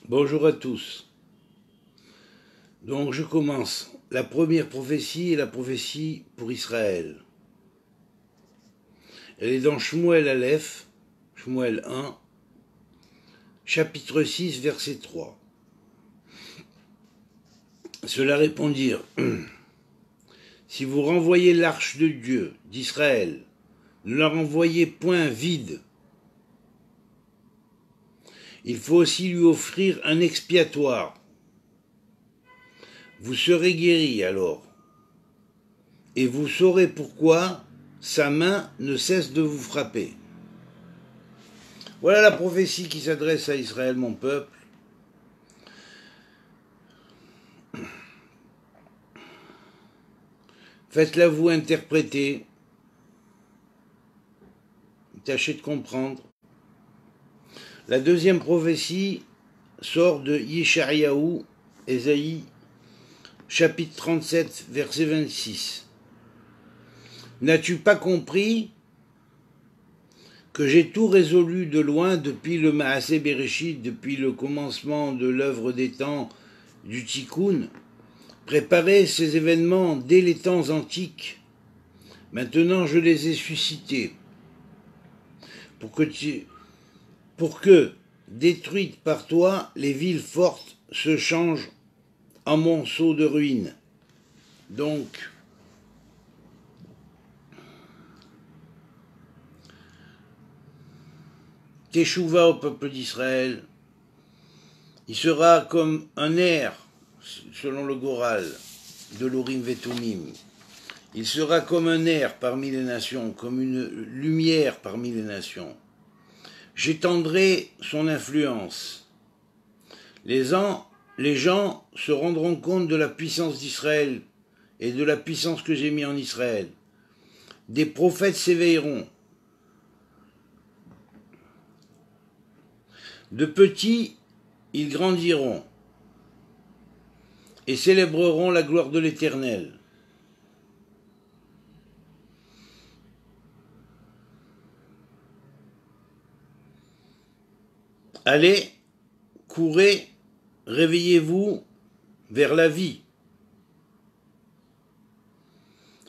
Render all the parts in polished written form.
Bonjour à tous. Donc je commence. La première prophétie est la prophétie pour Israël. Elle est dans Shmuel Aleph, Shmuel 1, chapitre 6, verset 3. Ceux-là répondirent, si vous renvoyez l'arche de Dieu, d'Israël, ne la renvoyez point vide. Il faut aussi lui offrir un expiatoire. Vous serez guéris alors, et vous saurez pourquoi sa main ne cesse de vous frapper. Voilà la prophétie qui s'adresse à Israël, mon peuple. Faites-la vous interpréter. Tâchez de comprendre. La deuxième prophétie sort de Yeshayahu, Ésaïe, chapitre 37, verset 26. N'as-tu pas compris que j'ai tout résolu de loin depuis le Maasé Bereshit, depuis le commencement de l'œuvre des temps du Tikkun, préparé ces événements dès les temps antiques. Maintenant je les ai suscités, pour que, détruites par toi, les villes fortes se changent en monceaux de ruines. Donc, Teshuvah au peuple d'Israël, il sera comme un air, selon le Goral, de l'Urim Vetumim. Il sera comme un air parmi les nations, comme une lumière parmi les nations. J'étendrai son influence. Les gens se rendront compte de la puissance d'Israël et de la puissance que j'ai mis en Israël. Des prophètes s'éveilleront. De petits, ils grandiront et célébreront la gloire de l'Éternel. Allez, courez, réveillez-vous vers la vie.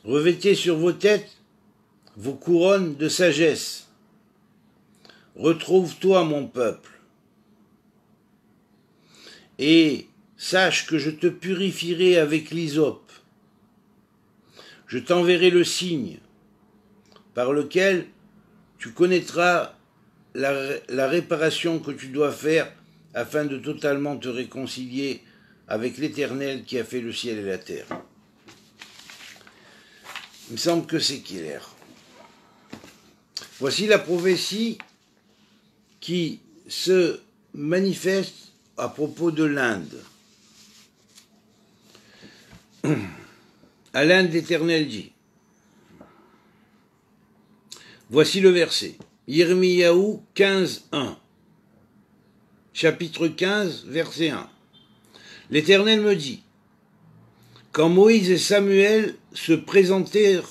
Revêtez sur vos têtes vos couronnes de sagesse. Retrouve-toi, mon peuple, et sache que je te purifierai avec l'hysope. Je t'enverrai le signe par lequel tu connaîtras la réparation que tu dois faire afin de totalement te réconcilier avec l'Éternel qui a fait le ciel et la terre. Il me semble que c'est clair. Voici la prophétie qui se manifeste à propos de l'Inde. À l'Inde, l'Éternel dit, voici le verset, Yirmiyahu 15, 1, chapitre 15, verset 1. L'Éternel me dit, quand Moïse et Samuel se présenteraient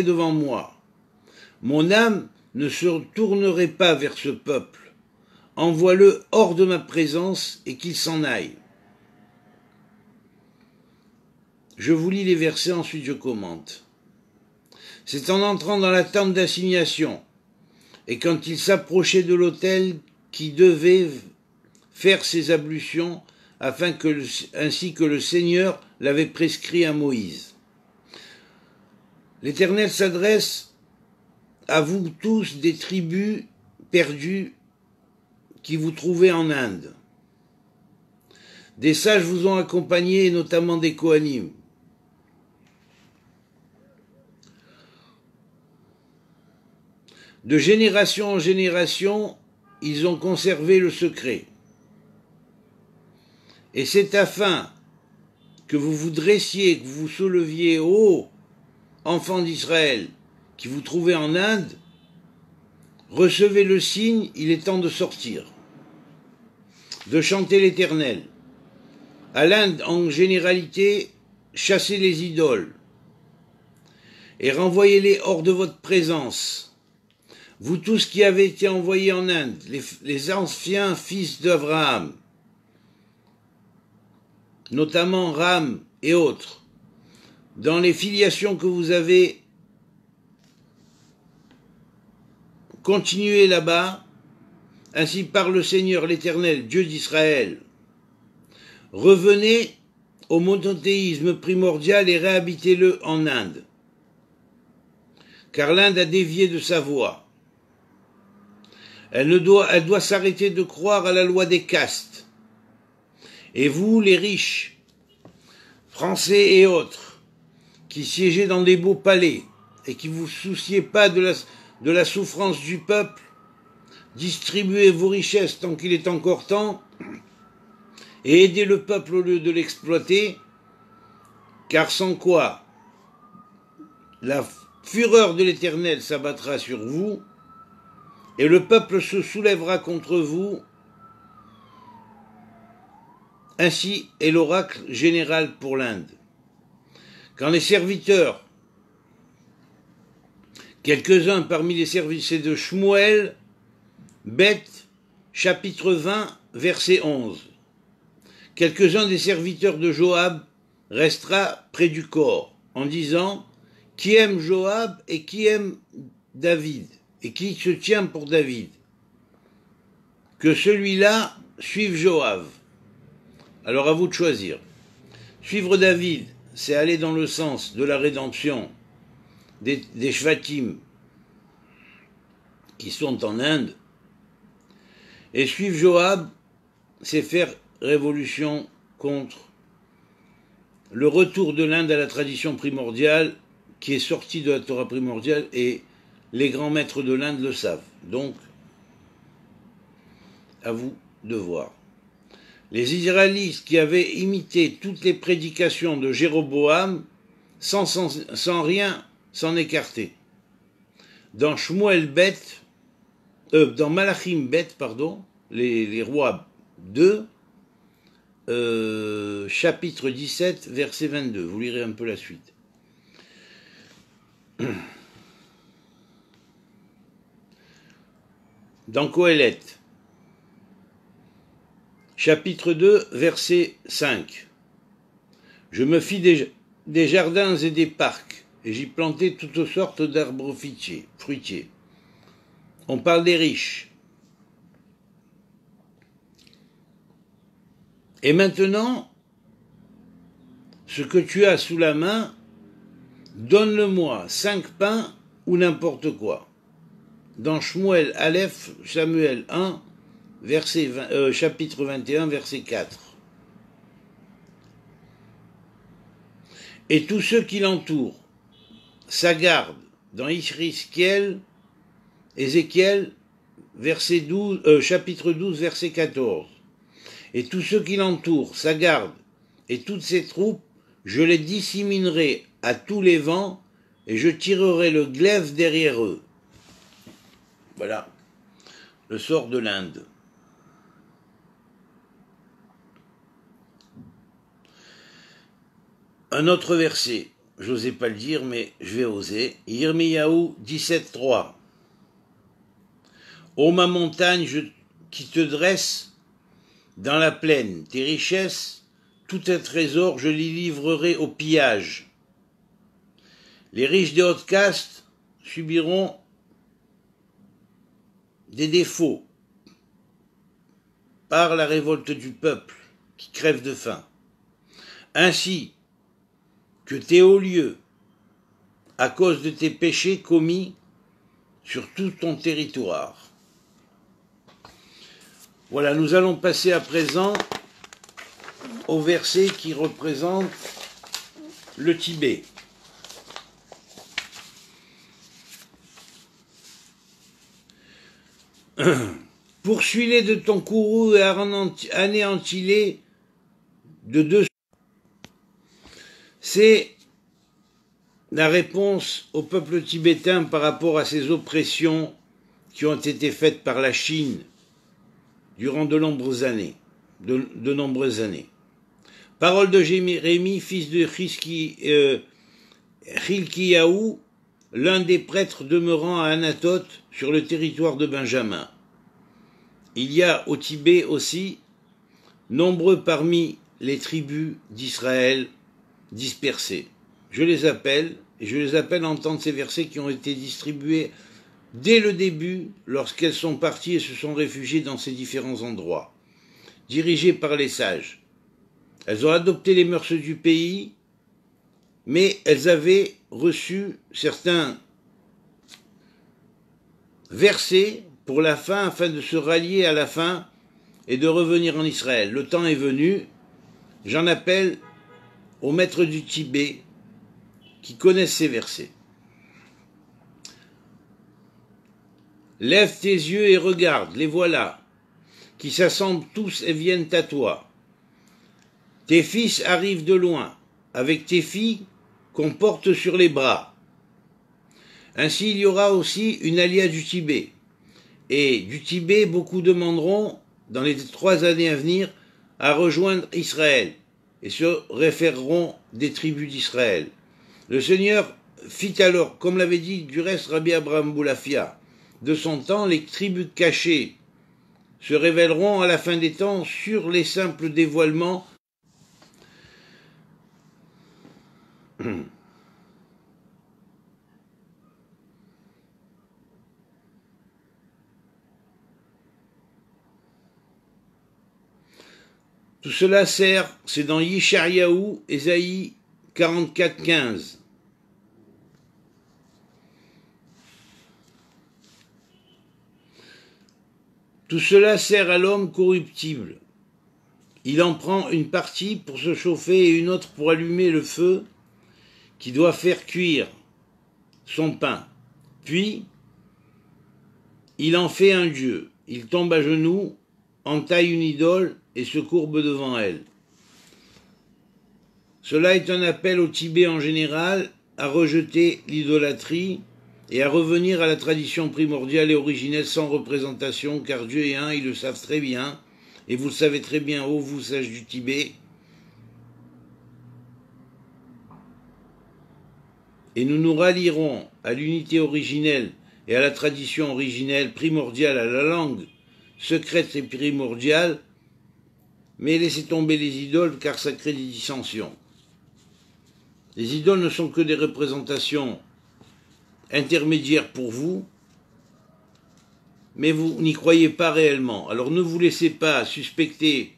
devant moi, mon âme ne se tournerait pas vers ce peuple. Envoie-le hors de ma présence et qu'il s'en aille. Je vous lis les versets, ensuite je commente. C'est en entrant dans la tente d'assignation et quand il s'approchait de l'autel qui devait faire ses ablutions ainsi que le Seigneur l'avait prescrit à Moïse. L'Éternel s'adresse à vous tous des tribus perdues qui vous trouvez en Inde. Des sages vous ont accompagné, notamment des Kohanim. De génération en génération, ils ont conservé le secret. Et c'est afin que vous vous dressiez, que vous vous souleviez haut, enfants d'Israël, qui vous trouvez en Inde, recevez le signe, il est temps de sortir, de chanter l'Éternel. À l'Inde, en généralité, chassez les idoles et renvoyez-les hors de votre présence. vous tous qui avez été envoyés en Inde, les anciens fils d'Abraham, notamment Ram et autres, dans les filiations que vous avez continuées là-bas, ainsi parle le Seigneur l'Éternel, Dieu d'Israël, revenez au monothéisme primordial et réhabitez-le en Inde, car l'Inde a dévié de sa voie. Elle doit s'arrêter de croire à la loi des castes. Et vous, les riches, français et autres, qui siégez dans des beaux palais et qui vous souciez pas de la souffrance du peuple, distribuez vos richesses tant qu'il est encore temps et aidez le peuple au lieu de l'exploiter, car sans quoi la fureur de l'Éternel s'abattra sur vous et le peuple se soulèvera contre vous. Ainsi est l'oracle général pour l'Inde. Quand les serviteurs, quelques-uns parmi les serviteurs de Shmuel, Beth, chapitre 20, verset 11, quelques-uns des serviteurs de Joab restera près du corps, en disant « Qui aime Joab et qui aime David, et qui se tient pour David ?» Que celui-là suive Joab. Alors à vous de choisir. Suivre David, c'est aller dans le sens de la rédemption des Shvatim qui sont en Inde. Et suivre Joab, c'est faire révolution contre le retour de l'Inde à la tradition primordiale qui est sortie de la Torah primordiale, et les grands maîtres de l'Inde le savent. Donc, à vous de voir. Les Israélites qui avaient imité toutes les prédications de Jéroboam sans rien s'en écarter. Dans Shmuel Bet, dans Malachim Bet, pardon, les rois 2, chapitre 17, verset 22. Vous lirez un peu la suite. Dans Kohelet, chapitre 2, verset 5. Je me fis des jardins et des parcs, et j'y plantai toutes sortes d'arbres fruitiers. On parle des riches. Et maintenant, ce que tu as sous la main, donne-le-moi 5 pains ou n'importe quoi. Dans Shmuel Aleph, Samuel 1, chapitre 21, verset 4. Et tous ceux qui l'entourent, sa garde, dans Ézéchiel, verset 12, chapitre 12, verset 14. Et tous ceux qui l'entourent, sa garde, et toutes ses troupes, je les disséminerai à tous les vents, et je tirerai le glaive derrière eux. Voilà le sort de l'Inde. Un autre verset, j'osais pas le dire, mais je vais oser. Yirmiyahu 17.3. Ô ma montagne, qui te dresse dans la plaine, tes richesses, tout un trésor, je les livrerai au pillage. Les riches des hautes castes subiront des défauts par la révolte du peuple qui crève de faim, ainsi que tes hauts lieux, à cause de tes péchés commis sur tout ton territoire. Voilà, nous allons passer à présent au verset qui représente le Tibet. Poursuis-les de ton courroux et anéantis-les de deux. C'est la réponse au peuple tibétain par rapport à ces oppressions qui ont été faites par la Chine durant de nombreuses années. Parole de Jérémie, fils de Chilkiyahu, l'un des prêtres demeurant à Anatote sur le territoire de Benjamin. Il y a au Tibet aussi nombreux parmi les tribus d'Israël dispersées. Je les appelle en entendre ces versets qui ont été distribués dès le début lorsqu'elles sont parties et se sont réfugiées dans ces différents endroits, dirigées par les sages. Elles ont adopté les mœurs du pays, mais elles avaient reçu certains versets pour la fin afin de se rallier à la fin et de revenir en Israël. Le temps est venu, j'en appelle aux maîtres du Tibet qui connaissent ces versets. Lève tes yeux et regarde, les voilà, qui s'assemblent tous et viennent à toi. Tes fils arrivent de loin, avec tes filles qu'on porte sur les bras. Ainsi il y aura aussi une alliance du Tibet. Et du Tibet, beaucoup demanderont, dans les 3 années à venir, à rejoindre Israël, et se référeront des tribus d'Israël. Le Seigneur fit alors, comme l'avait dit du reste Rabbi Abraham Boulafia, de son temps, les tribus cachées se révéleront à la fin des temps sur les simples dévoilements Tout cela sert, c'est dans Yeshayahu, Ésaïe 44, 15. Tout cela sert à l'homme corruptible. Il en prend une partie pour se chauffer et une autre pour allumer le feu qui doit faire cuire son pain. Puis, il en fait un dieu. Il tombe à genoux, entaille une idole et se courbe devant elle. Cela est un appel au Tibet en général à rejeter l'idolâtrie et à revenir à la tradition primordiale et originelle sans représentation, car Dieu est un, ils le savent très bien, et vous le savez très bien, ô vous sages du Tibet. Et nous nous rallierons à l'unité originelle et à la tradition originelle primordiale, à la langue secrète et primordiale, mais laissez tomber les idoles car ça crée des dissensions. Les idoles ne sont que des représentations intermédiaires pour vous, mais vous n'y croyez pas réellement. Alors ne vous laissez pas suspecter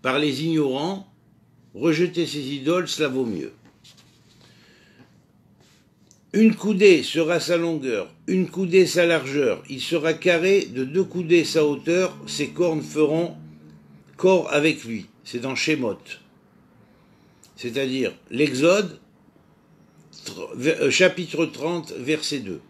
par les ignorants, rejetez ces idoles, cela vaut mieux. Une coudée sera sa longueur, une coudée sa largeur, il sera carré de 2 coudées sa hauteur, ses cornes feront corps avec lui. C'est dans Shemot, c'est-à-dire l'Exode, chapitre 30, verset 2.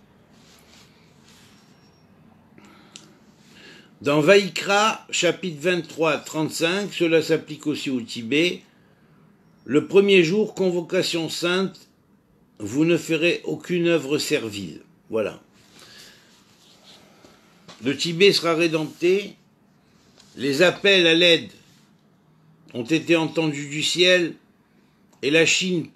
Dans Vaïkra, chapitre 23, 35, cela s'applique aussi au Tibet. Le premier jour, convocation sainte, vous ne ferez aucune œuvre servile. Voilà. Le Tibet sera rédempté. Les appels à l'aide ont été entendus du ciel et la Chine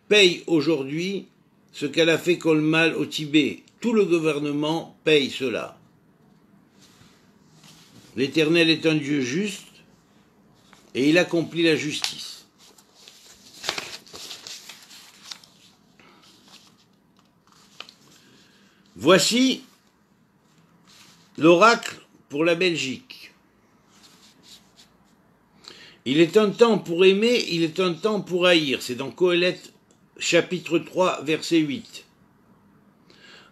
paye aujourd'hui ce qu'elle a fait comme mal au Tibet. Tout le gouvernement paye cela. L'Éternel est un Dieu juste et il accomplit la justice. Voici l'oracle pour la Belgique. Il est un temps pour aimer, il est un temps pour haïr. C'est dans Qoéleth, chapitre 3, verset 8.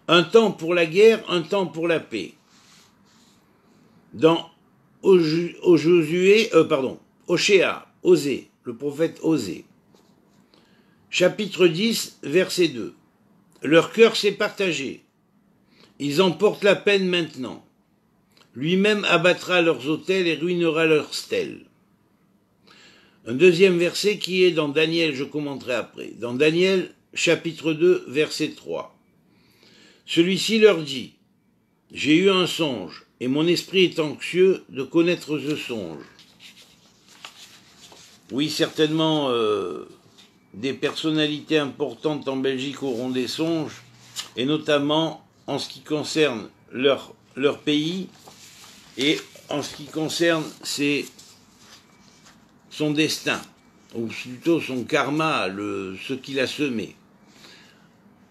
Un temps pour la guerre, un temps pour la paix. Dans Oshéa, Osée, le prophète Osée. Chapitre 10, verset 2. Leur cœur s'est partagé. Ils en portent la peine maintenant. Lui-même abattra leurs autels et ruinera leurs stèles. Un deuxième verset qui est dans Daniel, je commenterai après. Dans Daniel, chapitre 2, verset 3. Celui-ci leur dit, « J'ai eu un songe, et mon esprit est anxieux de connaître ce songe. » Oui, certainement, des personnalités importantes en Belgique auront des songes, et notamment en ce qui concerne leur pays et en ce qui concerne son destin, ou plutôt son karma, ce qu'il a semé.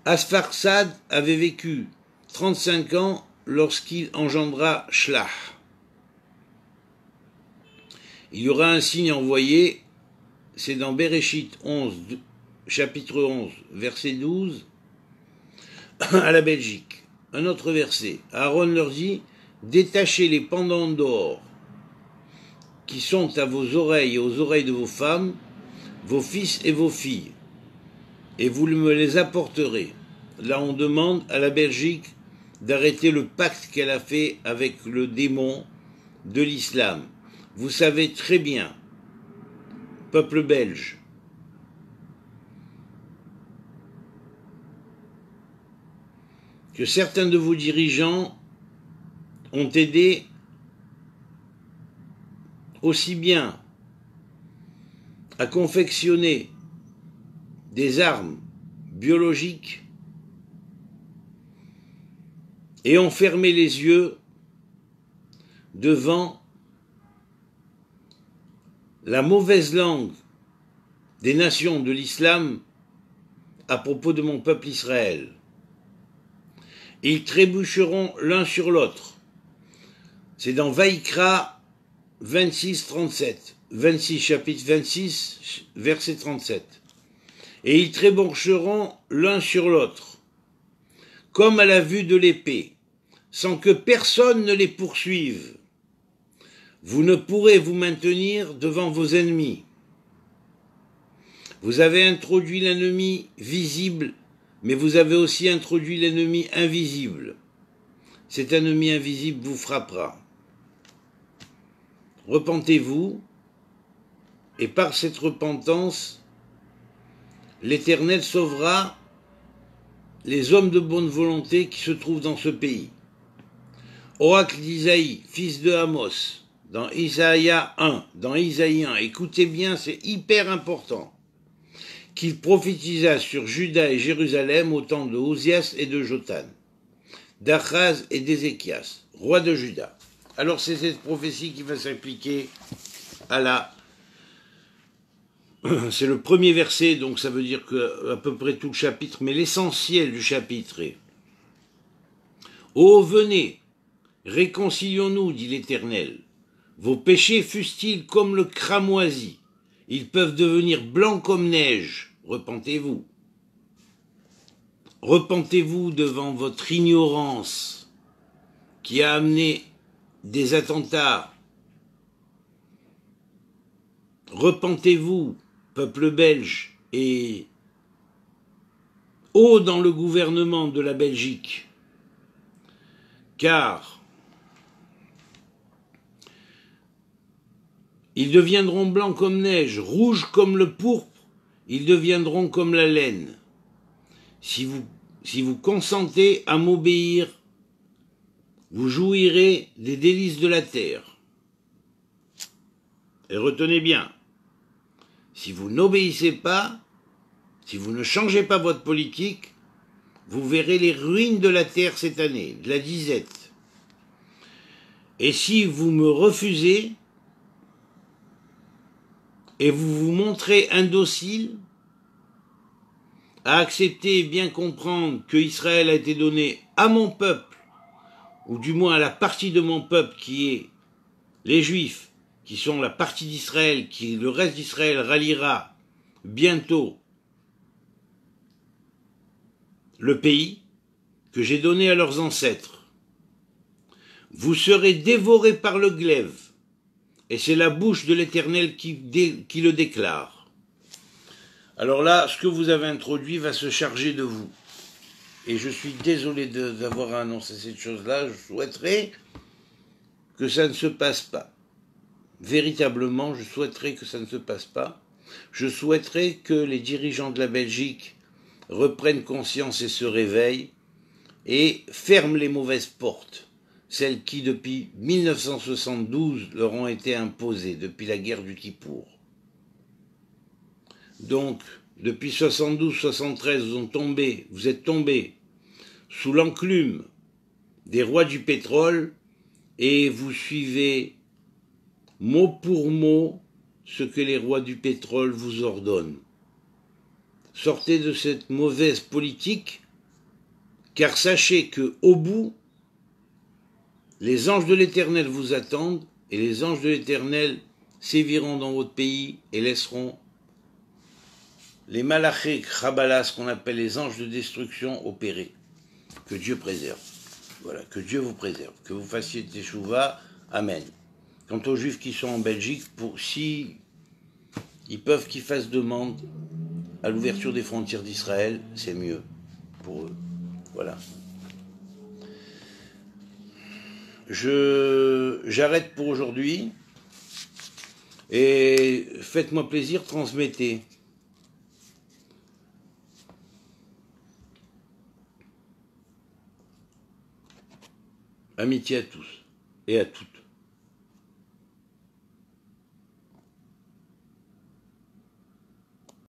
Asfarsad avait vécu 35 ans lorsqu'il engendra Shlach. Il y aura un signe envoyé, c'est dans Bereshit 11, chapitre 11, verset 12, à la Belgique. Un autre verset. Aaron leur dit, détachez les pendants d'or qui sont à vos oreilles et aux oreilles de vos femmes, vos fils et vos filles, et vous me les apporterez. Là, on demande à la Belgique d'arrêter le pacte qu'elle a fait avec le démon de l'islam. Vous savez très bien, peuple belge, que certains de vos dirigeants ont aidé aussi bien à confectionner des armes biologiques et ont fermé les yeux devant la mauvaise langue des nations de l'islam à propos de mon peuple Israël. Ils trébucheront l'un sur l'autre. C'est dans Vaïkra 26, 37. 26, chapitre 26, verset 37. Et ils trébucheront l'un sur l'autre, comme à la vue de l'épée, sans que personne ne les poursuive. Vous ne pourrez vous maintenir devant vos ennemis. Vous avez introduit l'ennemi visible, mais vous avez aussi introduit l'ennemi invisible. Cet ennemi invisible vous frappera. Repentez-vous, et par cette repentance, l'Éternel sauvera les hommes de bonne volonté qui se trouvent dans ce pays. Oracle d'Isaïe, fils de Amos, dans Isaïe 1, écoutez bien, c'est hyper important, qu'il prophétisa sur Juda et Jérusalem au temps de Osias et de Jotham, d'Achaz et d'Ézéchias, roi de Juda. Alors c'est cette prophétie qui va s'appliquer c'est le premier verset, donc ça veut dire que à peu près tout le chapitre, mais l'essentiel du chapitre est « Ô venez, réconcilions-nous, dit l'Éternel. Vos péchés fussent-ils comme le cramoisi, ils peuvent devenir blancs comme neige. Repentez-vous. Repentez-vous devant votre ignorance qui a amené des attentats. Repentez-vous, peuple belge, et haut dans le gouvernement de la Belgique, car ils deviendront blancs comme neige, rouges comme le pourpre, ils deviendront comme la laine. Si vous consentez à m'obéir, vous jouirez des délices de la terre. Et retenez bien, si vous n'obéissez pas, si vous ne changez pas votre politique, vous verrez les ruines de la terre cette année, de la disette. Et si vous me refusez, et vous vous montrez indocile à accepter et bien comprendre que Israël a été donné à mon peuple, ou du moins à la partie de mon peuple qui est les Juifs, qui sont la partie d'Israël, qui le reste d'Israël ralliera bientôt le pays que j'ai donné à leurs ancêtres. Vous serez dévorés par le glaive, et c'est la bouche de l'Éternel qui le déclare. Alors là, ce que vous avez introduit va se charger de vous. Et je suis désolé d'avoir annoncé cette chose-là, je souhaiterais que ça ne se passe pas. Véritablement, je souhaiterais que ça ne se passe pas. Je souhaiterais que les dirigeants de la Belgique reprennent conscience et se réveillent et ferment les mauvaises portes, celles qui, depuis 1972, leur ont été imposées, depuis la guerre du Kippour. Donc, depuis 72-73, vous êtes tombés sous l'enclume des rois du pétrole et vous suivez mot pour mot ce que les rois du pétrole vous ordonnent. Sortez de cette mauvaise politique, car sachez que au bout, les anges de l'Éternel vous attendent et les anges de l'Éternel séviront dans votre pays et laisseront les malachés Khabbalah, ce qu'on appelle les anges de destruction, opérer. Que Dieu préserve. Voilà, que Dieu vous préserve. Que vous fassiez teshuva. Amen. Quant aux Juifs qui sont en Belgique, si ils peuvent qu'ils fassent demande à l'ouverture des frontières d'Israël, c'est mieux pour eux. Voilà. J'arrête pour aujourd'hui et faites-moi plaisir, transmettez. Amitié à tous et à toutes.